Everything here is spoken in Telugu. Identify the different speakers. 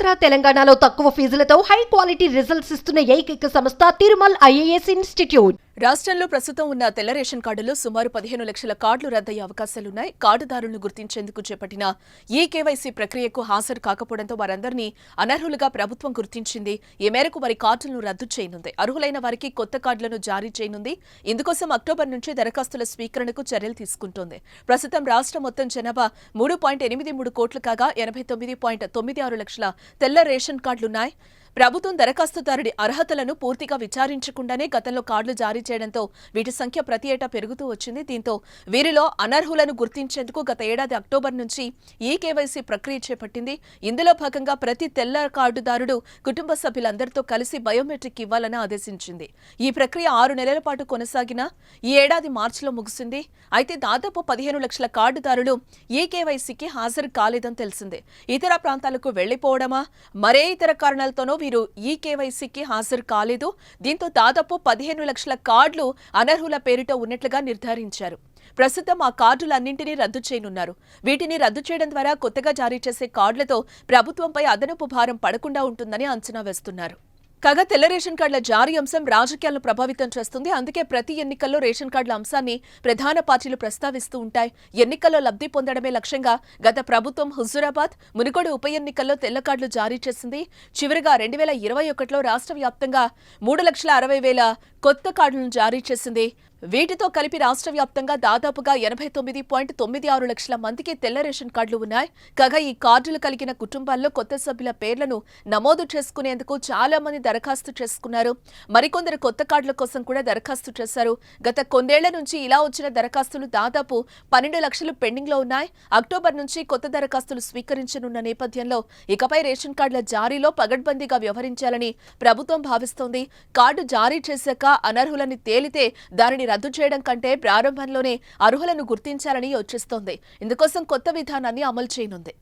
Speaker 1: ఆంధ్ర తెలంగాణలో తక్కువ ఫీజులతో హై క్వాలిటీ రిజల్ట్స్ ఇస్తున్న ఏకైక సంస్థ తిరుమల్ ఐఏఎస్ ఇన్స్టిట్యూట్.
Speaker 2: రాష్ట్రంలో ప్రస్తుతం ఉన్న తెల్ల రేషన్ కార్డులో సుమారు 15 లక్షల కార్డులు రద్దయ్యే అవకాశాలున్నాయి. కార్డుదారులను గుర్తించేందుకు చేపట్టిన కేవైసీ ప్రక్రియకు హాజరు కాకపోవడంతో వారందరినీ అనర్హులుగా ప్రభుత్వం గుర్తించింది. ఈ మేరకు వారి కార్డులను రద్దు చేయనుంది. అర్హులైన వారికి కొత్త కార్డులను జారీ చేయనుంది. ఇందుకోసం అక్టోబర్ నుంచి దరఖాస్తుల స్వీకరణకు చర్యలు తీసుకుంటోంది. ప్రస్తుతం రాష్ట్రం మొత్తం జనాభా 3.83 కోట్లు కాగా 89.96 లక్షల తెల్ల రేషన్ కార్డులున్నాయి. ప్రభుత్వం దరఖాస్తుదారుడి అర్హతలను పూర్తిగా విచారించకుండానే గతంలో కార్డులు జారీ చేయడంతో వీటి సంఖ్య ప్రతి ఏటా పెరుగుతూ వచ్చింది. దీంతో వీరిలో అనర్హులను గుర్తించేందుకు గత ఏడాది అక్టోబర్ నుంచి కేవైసీ ప్రక్రియ చేపట్టింది. ఇందులో భాగంగా ప్రతి తెల్ల కార్డుదారుడు కుటుంబ సభ్యులందరితో కలిసి బయోమెట్రిక్ ఇవ్వాలని ఆదేశించింది. ఈ ప్రక్రియ 6 నెలల పాటు కొనసాగిన ఈ ఏడాది మార్చిలో ముగిసింది. అయితే దాదాపు 15 లక్షల కార్డుదారులు కేవైసీకి హాజరు కాలేదని తెలిసిందే. ఇతర ప్రాంతాలకు వెళ్లిపోవడమా మరే ఇతర కారణాలతోనో వీరు కేవైసీకి హాజరు కాలేదు. దీంతో దాదాపు 15 లక్షల కార్డులు అనర్హుల పేరిట ఉన్నట్లుగా నిర్ధారించారు. ప్రస్తుతం ఆ కార్డులన్నింటినీ రద్దు చేయనున్నారు. వీటిని రద్దు చేయడం ద్వారా కొత్తగా జారీ చేసే కార్డులతో ప్రభుత్వంపై అదనపు భారం పడకుండా ఉంటుందని అంచనా వేస్తున్నారు. కాగా తెల్ల రేషన్ కార్డుల జారీ అంశం రాజకీయాలను ప్రభావితం చేస్తుంది. అందుకే ప్రతి ఎన్నికల్లో రేషన్ కార్డుల అంశాన్ని ప్రధాన పార్టీలు ప్రస్తావిస్తూ ఉంటాయి. ఎన్నికల్లో లబ్ధి పొందడమే లక్ష్యంగా గత ప్రభుత్వం హుజూరాబాద్, మునుగోడు ఉప ఎన్నికల్లో తెల్ల కార్డులు జారీ చేసింది. చివరిగా 2021లో రాష్ట్ర వ్యాప్తంగా 3,60,000 కొత్త కార్డులను జారీ చేసింది. వీటితో కలిపి రాష్ట్ర వ్యాప్తంగా దాదాపుగా 89.96 లక్షల మందికి తెల్ల రేషన్ కార్డులు ఉన్నాయి. కాగా ఈ కార్డులు కలిగిన కుటుంబాల్లో కొత్త సభ్యుల పేర్లను నమోదు చేసుకునేందుకు చాలా మంది దరఖాస్తు చేసుకున్నారు. మరికొందరు కొత్త కార్డుల కోసం కూడా దరఖాస్తు చేశారు. గత కొన్నేళ్ల నుంచి ఇలా వచ్చిన దరఖాస్తులు దాదాపు 12 లక్షలు పెండింగ్లో ఉన్నాయి. అక్టోబర్ నుంచి కొత్త దరఖాస్తులు స్వీకరించనున్న నేపథ్యంలో ఇకపై రేషన్ కార్డుల జారీలో పగడ్బందీగా వ్యవహరించాలని ప్రభుత్వం భావిస్తోంది. కార్డు జారీ చేశాక అనర్హులని తేలితే దానిని రద్దు చేయడం కంటే ప్రారంభంలోనే అర్హులను గుర్తించాలని యోచిస్తోంది. ఇందుకోసం కొత్త విధానాన్ని అమలు చేయనుంది.